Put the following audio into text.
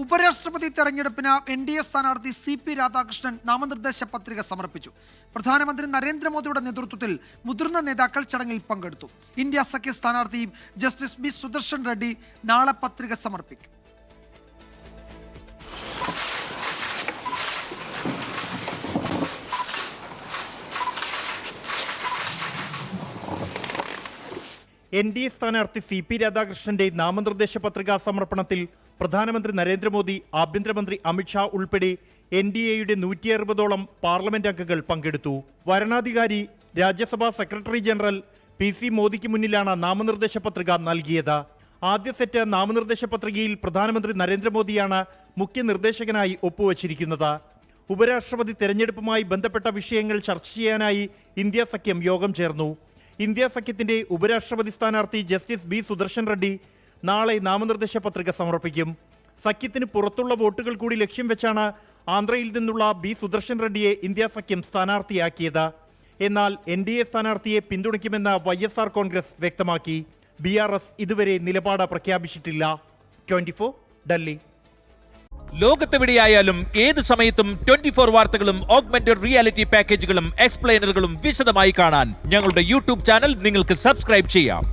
ഉപരാഷ്ട്രപതി തെരഞ്ഞെടുപ്പിന് NDA സ്ഥാനാർത്ഥി CP രാധാകൃഷ്ണൻ നാമനിർദ്ദേശ പത്രിക സമർപ്പിച്ചു. പ്രധാനമന്ത്രി നരേന്ദ്രമോദിയുടെ നേതൃത്വത്തിൽ മുതിർന്ന നേതാക്കൾ ചടങ്ങിൽ പങ്കെടുത്തു. ഇന്ത്യ സഖ്യ സ്ഥാനാർത്ഥി ജസ്റ്റിസ് B സുദർശൻ റെഡ്ഡി നാളെ പത്രിക സമർപ്പിക്കും. NDA സ്ഥാനാർത്ഥി CP രാധാകൃഷ്ണന്റെ നാമനിർദ്ദേശ പത്രികാ സമർപ്പണത്തിൽ പ്രധാനമന്ത്രി നരേന്ദ്രമോദി, ആഭ്യന്തരമന്ത്രി അമിത്ഷാ ഉൾപ്പെടെ NDAയുടെ 160ഓളം പാർലമെന്റ് അംഗങ്ങൾ പങ്കെടുത്തു. വരണാധികാരി രാജ്യസഭാ സെക്രട്ടറി ജനറൽ PC മോദിക്ക് മുന്നിലാണ് നാമനിർദ്ദേശ പത്രിക നൽകിയത്. ആദ്യ സെറ്റ് നാമനിർദ്ദേശ പത്രികയിൽ പ്രധാനമന്ത്രി നരേന്ദ്രമോദിയാണ് മുഖ്യ നിർദ്ദേശകനായി ഒപ്പുവച്ചിരിക്കുന്നത്. ഉപരാഷ്ട്രപതി തെരഞ്ഞെടുപ്പുമായി ബന്ധപ്പെട്ട വിഷയങ്ങൾ ചർച്ച ചെയ്യാനായി ഇന്ത്യ സഖ്യം യോഗം ചേർന്നു. ഇന്ത്യ സഖ്യത്തിന്റെ ഉപരാഷ്ട്രപതി സ്ഥാനാർത്ഥി ജസ്റ്റിസ് B സുദർശൻ റെഡ്ഡി നാളെ നാമനിർദ്ദേശ പത്രിക സമർപ്പിക്കും. സഖ്യത്തിന് പുറത്തുള്ള വോട്ടുകൾ കൂടി ലക്ഷ്യം വെച്ചാണ് ആന്ധ്രയിൽ നിന്നുള്ള B സുദർശൻ റെഡ്ഡിയെ ഇന്ത്യ സഖ്യം സ്ഥാനാർത്ഥിയാക്കിയത്. എന്നാൽ NDA സ്ഥാനാർത്ഥിയെ പിന്തുണയ്ക്കുമെന്ന് YSR കോൺഗ്രസ് വ്യക്തമാക്കി. BRS ഇതുവരെ നിലപാട് പ്രഖ്യാപിച്ചിട്ടില്ല. 24 ഡൽഹി. ലോകത്തെവിടെയായാലും ഏത് സമയത്തും 24 വാർത്തകളും ഓഗ്മെന്റഡ് റിയാലിറ്റി പാക്കേജുകളും എക്സ്പ്ലെയിനറുകളും വിശദമായി കാണാൻ ഞങ്ങളുടെ YouTube ചാനൽ നിങ്ങൾക്ക് സബ്സ്ക്രൈബ് ചെയ്യാം.